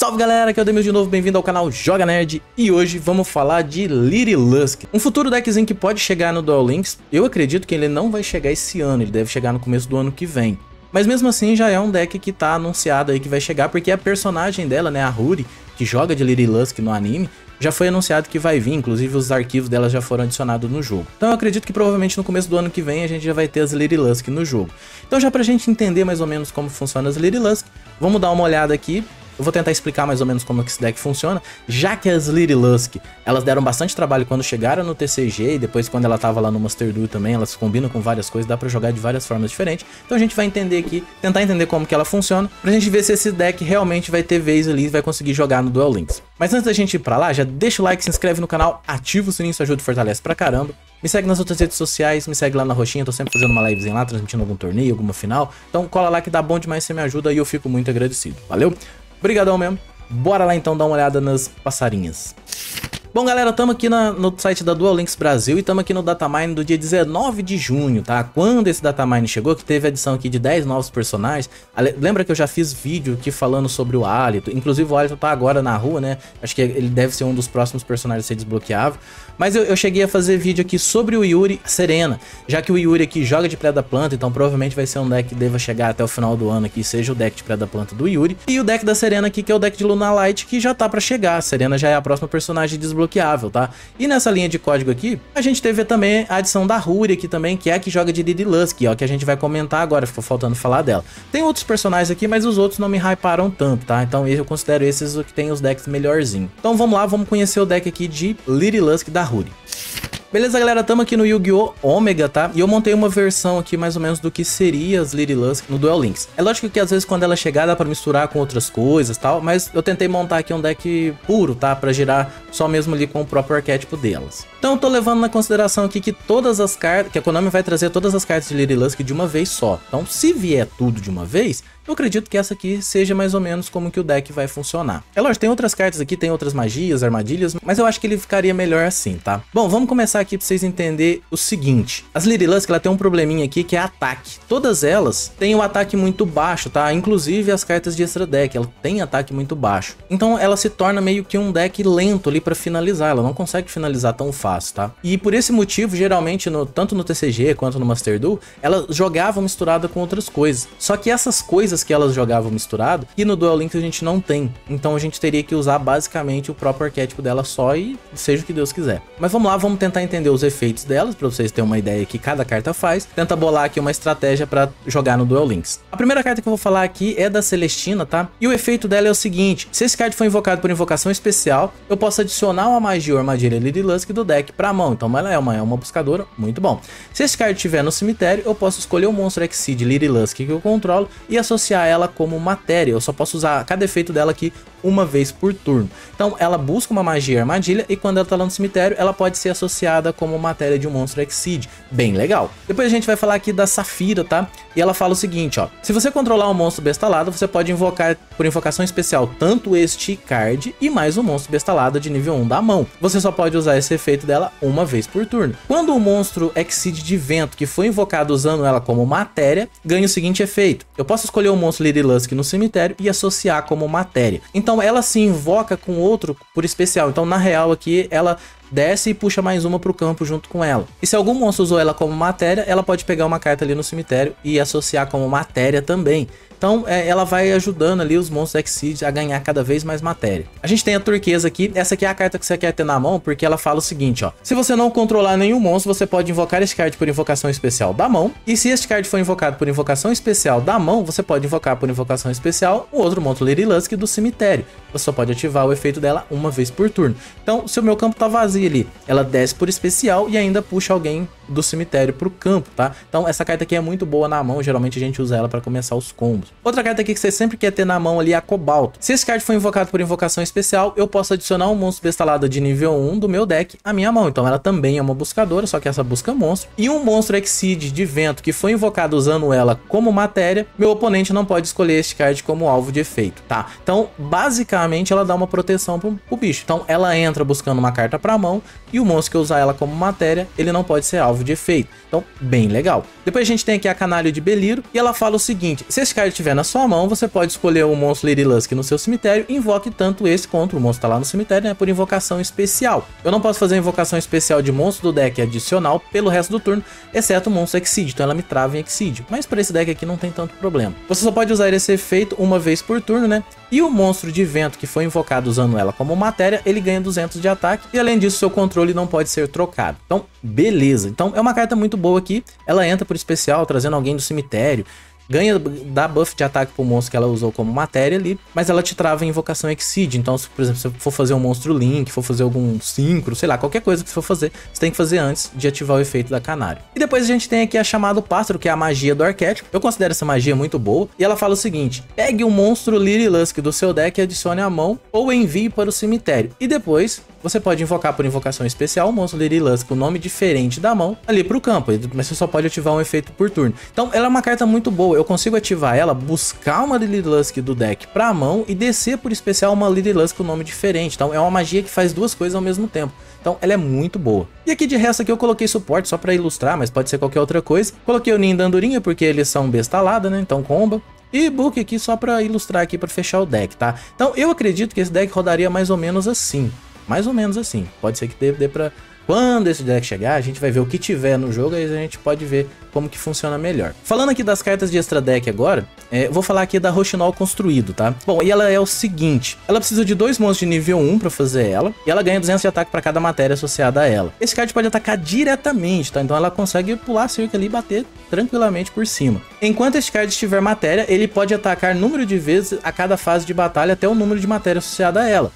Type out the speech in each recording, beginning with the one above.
Salve galera, aqui é o Demil de novo, bem-vindo ao canal Joga Nerd. E hoje vamos falar de Litilusk, um futuro deckzinho que pode chegar no Duel Links. Eu acredito que ele não vai chegar esse ano, ele deve chegar no começo do ano que vem. Mas mesmo assim já é um deck que tá anunciado aí que vai chegar, porque a personagem dela, né, a Ruri, que joga de Litilusk no anime, já foi anunciado que vai vir, inclusive os arquivos dela já foram adicionados no jogo. Então eu acredito que provavelmente no começo do ano que vem a gente já vai ter as Litilusk no jogo. Então já pra gente entender mais ou menos como funciona as Litilusk, vamos dar uma olhada aqui. Eu vou tentar explicar mais ou menos como que esse deck funciona, já que as Litilusk, elas deram bastante trabalho quando chegaram no TCG e depois quando ela tava lá no Master Duel também, elas combinam com várias coisas, dá pra jogar de várias formas diferentes. Então a gente vai entender aqui, tentar entender como que ela funciona, pra gente ver se esse deck realmente vai ter vez ali e vai conseguir jogar no Duel Links. Mas antes da gente ir pra lá, já deixa o like, se inscreve no canal, ativa o sininho, isso ajuda e fortalece pra caramba. Me segue nas outras redes sociais, me segue lá na roxinha, tô sempre fazendo uma livezinha lá, transmitindo algum torneio, alguma final. Então cola lá que dá bom demais, você me ajuda e eu fico muito agradecido, valeu? Obrigadão mesmo. Bora lá então dar uma olhada nas passarinhas. Bom galera, estamos aqui no site da Duel Links Brasil e estamos aqui no datamine do dia 19 de junho, tá? Quando esse datamine chegou, que teve a adição aqui de 10 novos personagens. Lembra que eu já fiz vídeo aqui falando sobre o Hálito, inclusive o Hálito tá agora na rua, né? Acho que ele deve ser um dos próximos personagens a ser desbloqueável. Mas eu cheguei a fazer vídeo aqui sobre o Yuri Serena, já que o Yuri aqui joga de Preda-Planta, então provavelmente vai ser um deck que deva chegar até o final do ano aqui, seja o deck de Preda-Planta do Yuri. E o deck da Serena aqui, que é o deck de Lunalight, que já tá pra chegar. A Serena já é a próxima personagem desbloqueável, tá? E nessa linha de código aqui, a gente teve também a adição da Ruri aqui também, que é a que joga de Litilusk, ó, que a gente vai comentar agora, ficou faltando falar dela. Tem outros personagens aqui, mas os outros não me hyparam tanto, tá? Então eu considero esses o que tem os decks melhorzinho. Então vamos lá, vamos conhecer o deck aqui de Litilusk da Ruri. Beleza galera, estamos aqui no Yu-Gi-Oh! Omega, tá? E eu montei uma versão aqui mais ou menos do que seria as Litilusk no Duel Links. É lógico que às vezes quando ela chegar dá pra misturar com outras coisas e tal, mas eu tentei montar aqui um deck puro, tá? Pra girar só mesmo ali com o próprio arquétipo delas. Então eu tô levando na consideração aqui que todas as cartas, que a Konami vai trazer todas as cartas de Litilusk de uma vez só. Então se vier tudo de uma vez, eu acredito que essa aqui seja mais ou menos como que o deck vai funcionar. É lógico, tem outras cartas aqui, tem outras magias, armadilhas, mas eu acho que ele ficaria melhor assim, tá? Bom, vamos começar aqui pra vocês entenderem o seguinte. As Litilusk, ela tem um probleminha aqui que é ataque. Todas elas têm um ataque muito baixo, tá? Inclusive as cartas de extra deck, ela tem ataque muito baixo. Então ela se torna meio que um deck lento ali pra finalizar, ela não consegue finalizar tão fácil, tá? E por esse motivo, geralmente, tanto no TCG quanto no Master Duel, ela jogava misturada com outras coisas. Só que essas coisas que elas jogavam misturado, e no Duel Links a gente não tem. Então a gente teria que usar basicamente o próprio arquétipo dela só e seja o que Deus quiser. Mas vamos lá, vamos tentar entender os efeitos delas, pra vocês terem uma ideia que cada carta faz. Tenta bolar aqui uma estratégia pra jogar no Duel Links. A primeira carta que eu vou falar aqui é da Celestina, tá? E o efeito dela é o seguinte: se esse card for invocado por invocação especial, eu posso adicionar uma magia ou armadilha Litilusk do deck pra mão. Então ela é uma buscadora, muito bom. Se esse card estiver no cemitério, eu posso escolher o monstro Exceed Litilusk que eu controlo e associar ela como matéria. Eu só posso usar cada efeito dela aqui uma vez por turno. Então ela busca uma magia e armadilha e quando ela tá lá no cemitério, ela pode ser associada como matéria de um monstro Exceed. Bem legal. Depois a gente vai falar aqui da Safira, tá? E ela fala o seguinte, ó: se você controlar um monstro bestalado, você pode invocar por invocação especial tanto este card e mais um monstro bestalado de nível 1 da mão. Você só pode usar esse efeito dela uma vez por turno. Quando o monstro Exceed de vento que foi invocado usando ela como matéria, ganha o seguinte efeito: eu posso escolher um monstro Litilusk no cemitério e associar como matéria. Então ela se invoca com outro por especial. Então na real aqui ela desce e puxa mais uma pro campo junto com ela. E se algum monstro usou ela como matéria, ela pode pegar uma carta ali no cemitério e associar como matéria também. Então ela vai ajudando ali os monstros Exceed a ganhar cada vez mais matéria. A gente tem a turquesa aqui. Essa aqui é a carta que você quer ter na mão, porque ela fala o seguinte, ó: se você não controlar nenhum monstro, você pode invocar este card por invocação especial da mão. E se este card for invocado por invocação especial da mão, você pode invocar por invocação especial o outro monstro Litilusk do cemitério. Você só pode ativar o efeito dela uma vez por turno. Então se o meu campo tá vazio ali, ela desce por especial e ainda puxa alguém do cemitério pro campo, tá? Então essa carta aqui é muito boa na mão, geralmente a gente usa ela pra começar os combos. Outra carta aqui que você sempre quer ter na mão ali é a Cobalto. Se esse card for invocado por invocação especial, eu posso adicionar um monstro bestalado de nível 1 do meu deck à minha mão. Então ela também é uma buscadora, só que essa busca monstro. E um monstro Exceed de vento que foi invocado usando ela como matéria, meu oponente não pode escolher este card como alvo de efeito, tá? Então basicamente ela dá uma proteção pro bicho. Então ela entra buscando uma carta pra mão, mão, e o monstro que usar ela como matéria, ele não pode ser alvo de efeito. Então, bem legal. Depois a gente tem aqui a Canário de Beliro, e ela fala o seguinte: se esse card estiver na sua mão, você pode escolher o monstro Lady Lusk no seu cemitério e invoque tanto esse quanto o monstro tá lá no cemitério, né, por invocação especial. Eu não posso fazer invocação especial de monstro do deck adicional pelo resto do turno, exceto o monstro Exceed, então ela me trava em Exceed. Mas para esse deck aqui não tem tanto problema. Você só pode usar esse efeito uma vez por turno, né? E o monstro de vento que foi invocado usando ela como matéria, ele ganha 200 de ataque, e além disso seu controle não pode ser trocado. Então, beleza. Então é uma carta muito boa aqui, ela entra por especial, trazendo alguém do cemitério, dá buff de ataque pro monstro que ela usou como matéria ali, mas ela te trava em invocação Exceed. Então, se, por exemplo, você for fazer um monstro Link, for fazer algum Synchro, sei lá, qualquer coisa que você for fazer, você tem que fazer antes de ativar o efeito da Canário. E depois a gente tem aqui a chamada Pássaro, que é a magia do arquétipo. Eu considero essa magia muito boa, e ela fala o seguinte: pegue o monstro Lady Lusk do seu deck e adicione à mão, ou envie para o cemitério. E depois você pode invocar por invocação especial o monstro Lady Lusk com nome diferente da mão ali pro campo, mas você só pode ativar um efeito por turno. Então ela é uma carta muito boa, eu consigo ativar ela, buscar uma Lady Lusk do deck pra mão e descer por especial uma Lady Lusk com nome diferente. Então é uma magia que faz duas coisas ao mesmo tempo. Então ela é muito boa. E aqui de resto aqui eu coloquei suporte só pra ilustrar, mas pode ser qualquer outra coisa. Coloquei o Ninho da Andorinha porque eles são bestalada, né? Então comba. E Book aqui só pra ilustrar aqui, pra fechar o deck, tá? Então eu acredito que esse deck rodaria mais ou menos assim. Mais ou menos assim. Pode ser que dê pra... Quando esse deck chegar, a gente vai ver o que tiver no jogo, aí a gente pode ver como que funciona melhor. Falando aqui das cartas de extra deck agora, vou falar aqui da Rochinol construído, tá? Bom, e ela é o seguinte: ela precisa de 2 monstros de nível 1 pra fazer ela, e ela ganha 200 de ataque pra cada matéria associada a ela. Esse card pode atacar diretamente, tá? Então ela consegue pular a cerca ali e bater tranquilamente por cima. Enquanto este card estiver matéria, ele pode atacar número de vezes a cada fase de batalha até o número de matéria associada a ela.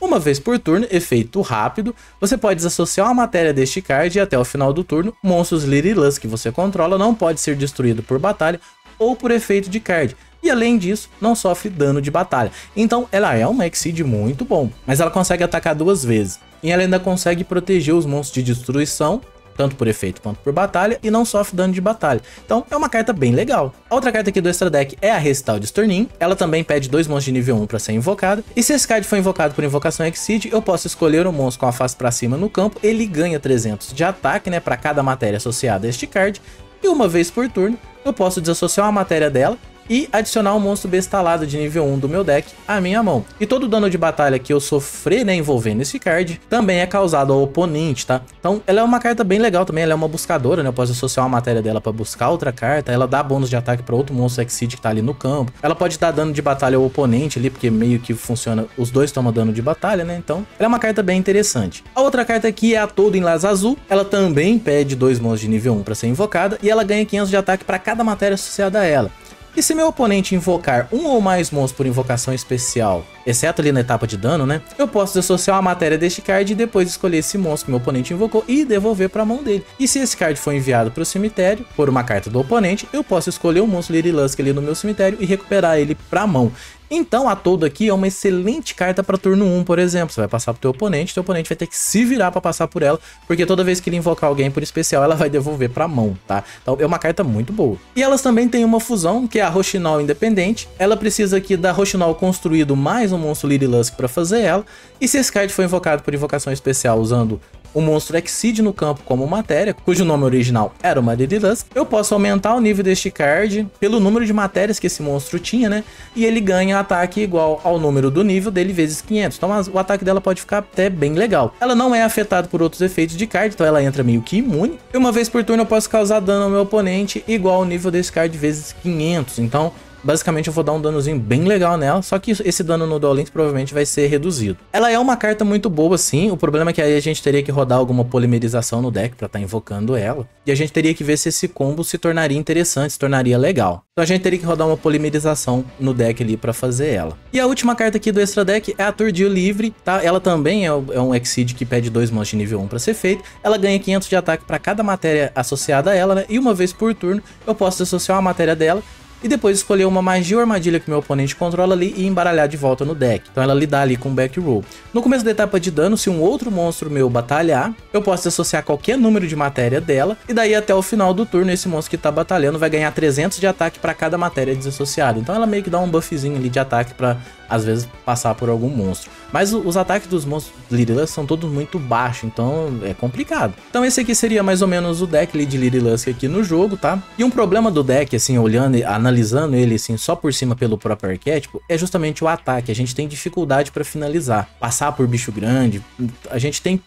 Uma vez por turno, efeito rápido, você pode desassociar uma matéria deste card e até o final do turno, monstros Lady Lusk que você controla não pode ser destruído por batalha ou por efeito de card. E além disso, não sofre dano de batalha. Então ela é uma Exceed muito bom, mas ela consegue atacar 2 vezes. E ela ainda consegue proteger os monstros de destruição, tanto por efeito quanto por batalha, e não sofre dano de batalha. Então é uma carta bem legal. A outra carta aqui do extra deck é a Recital de Stornin. Ela também pede 2 monstros de nível 1 para ser invocada. E se esse card for invocado por invocação Exceed, eu posso escolher um monstro com a face para cima no campo. Ele ganha 300 de ataque, né, para cada matéria associada a este card. E uma vez por turno, eu posso desassociar uma matéria dela e adicionar um monstro bestalado de nível 1 do meu deck à minha mão. E todo o dano de batalha que eu sofrer, né, envolvendo esse card, também é causado ao oponente, tá? Então ela é uma carta bem legal também, ela é uma buscadora, né? Eu posso associar uma matéria dela para buscar outra carta, ela dá bônus de ataque para outro monstro Exceed que tá ali no campo. Ela pode dar dano de batalha ao oponente ali, porque meio que funciona, os dois tomam dano de batalha, né? Então ela é uma carta bem interessante. A outra carta aqui é a Todo em Las Azul. Ela também pede 2 monstros de nível 1 para ser invocada e ela ganha 500 de ataque para cada matéria associada a ela. E se meu oponente invocar um ou mais monstros por invocação especial, exceto ali na etapa de dano, né? Eu posso desassociar uma matéria deste card e depois escolher esse monstro que meu oponente invocou e devolver para a mão dele. E se esse card for enviado para o cemitério por uma carta do oponente, eu posso escolher o monstro Lady Lusk ali no meu cemitério e recuperar ele para a mão. Então a Todo aqui é uma excelente carta para turno 1, por exemplo. Você vai passar pro teu oponente vai ter que se virar para passar por ela, porque toda vez que ele invocar alguém por especial, ela vai devolver para a mão, tá? Então é uma carta muito boa. E elas também têm uma fusão, que é a Rochinol independente. Ela precisa aqui da Rochinol construído mais um monstro Lady Lusk para fazer ela. E se esse card for invocado por invocação especial usando o monstro Exceed no campo como matéria, cujo nome original era uma Lady Lusk, eu posso aumentar o nível deste card pelo número de matérias que esse monstro tinha, né? E ele ganha ataque igual ao número do nível dele vezes 500. Então o ataque dela pode ficar até bem legal. Ela não é afetada por outros efeitos de card, então ela entra meio que imune. E uma vez por turno eu posso causar dano ao meu oponente igual ao nível desse card vezes 500. Então basicamente eu vou dar um danozinho bem legal nela, só que esse dano no Duel Links provavelmente vai ser reduzido. Ela é uma carta muito boa sim, o problema é que aí a gente teria que rodar alguma polimerização no deck pra estar invocando ela. E a gente teria que ver se esse combo se tornaria interessante, se tornaria legal. Então a gente teria que rodar uma polimerização no deck ali pra fazer ela. E a última carta aqui do extra deck é a Tordil Livre, tá? Ela também é um Exceed que pede 2 monstros de nível 1 pra ser feito. Ela ganha 500 de ataque pra cada matéria associada a ela, né? E uma vez por turno eu posso associar uma matéria dela e depois escolher uma magia ou armadilha que meu oponente controla ali e embaralhar de volta no deck. Então ela lidar ali com back roll. No começo da etapa de dano, se um outro monstro meu batalhar, eu posso associar qualquer número de matéria dela, e daí até o final do turno esse monstro que tá batalhando vai ganhar 300 de ataque para cada matéria desassociada. Então ela meio que dá um buffzinho ali de ataque para às vezes passar por algum monstro. Mas os ataques dos monstros Lyrilusc são todos muito baixos, então é complicado. Então esse aqui seria mais ou menos o deck de Lyrilusc aqui no jogo, tá? E um problema do deck, assim, olhando e analisando ele assim só por cima pelo próprio arquétipo, é justamente o ataque. A gente tem dificuldade para finalizar. Passar por bicho grande, a gente tem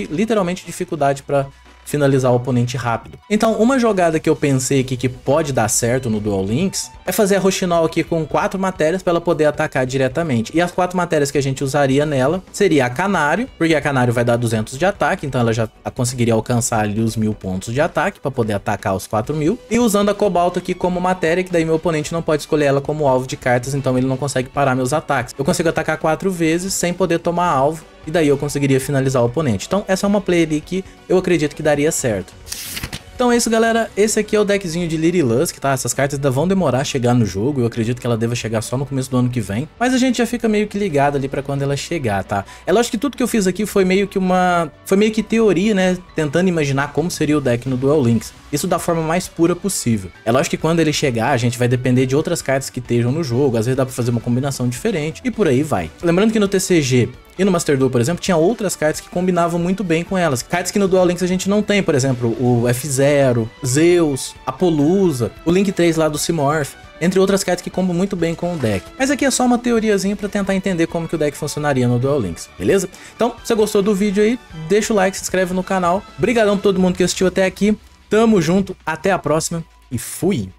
literalmente dificuldade para finalizar o oponente rápido. Então uma jogada que eu pensei aqui que pode dar certo no Duel Links é fazer a Rochinol aqui com 4 matérias para ela poder atacar diretamente. E as 4 matérias que a gente usaria nela seria a Canário, porque a Canário vai dar 200 de ataque, então ela já conseguiria alcançar ali os 1000 pontos de ataque para poder atacar os 4000. E usando a Cobalto aqui como matéria, que daí meu oponente não pode escolher ela como alvo de cartas, então ele não consegue parar meus ataques. Eu consigo atacar 4 vezes sem poder tomar alvo, e daí eu conseguiria finalizar o oponente. Então essa é uma play ali que eu acredito que daria certo. Então é isso, galera, esse aqui é o deckzinho de Lyrilusc, tá? Essas cartas ainda vão demorar a chegar no jogo, eu acredito que ela deva chegar só no começo do ano que vem, mas a gente já fica meio que ligado ali pra quando ela chegar, tá? É lógico que tudo que eu fiz aqui foi meio que teoria, né? Tentando imaginar como seria o deck no Duel Links. Isso da forma mais pura possível. É lógico que quando ele chegar, a gente vai depender de outras cartas que estejam no jogo, às vezes dá pra fazer uma combinação diferente, e por aí vai. Lembrando que no TCG e no Master Duel, por exemplo, tinha outras cartas que combinavam muito bem com elas. Cartas que no Duel Links a gente não tem, por exemplo, o F0, Zeus, Apollousa, o Link 3 lá do Simorph, entre outras cartas que combam muito bem com o deck. Mas aqui é só uma teoriazinha pra tentar entender como que o deck funcionaria no Duel Links, beleza? Então, se você gostou do vídeo aí, deixa o like, se inscreve no canal. Obrigadão pra todo mundo que assistiu até aqui. Tamo junto, até a próxima e fui!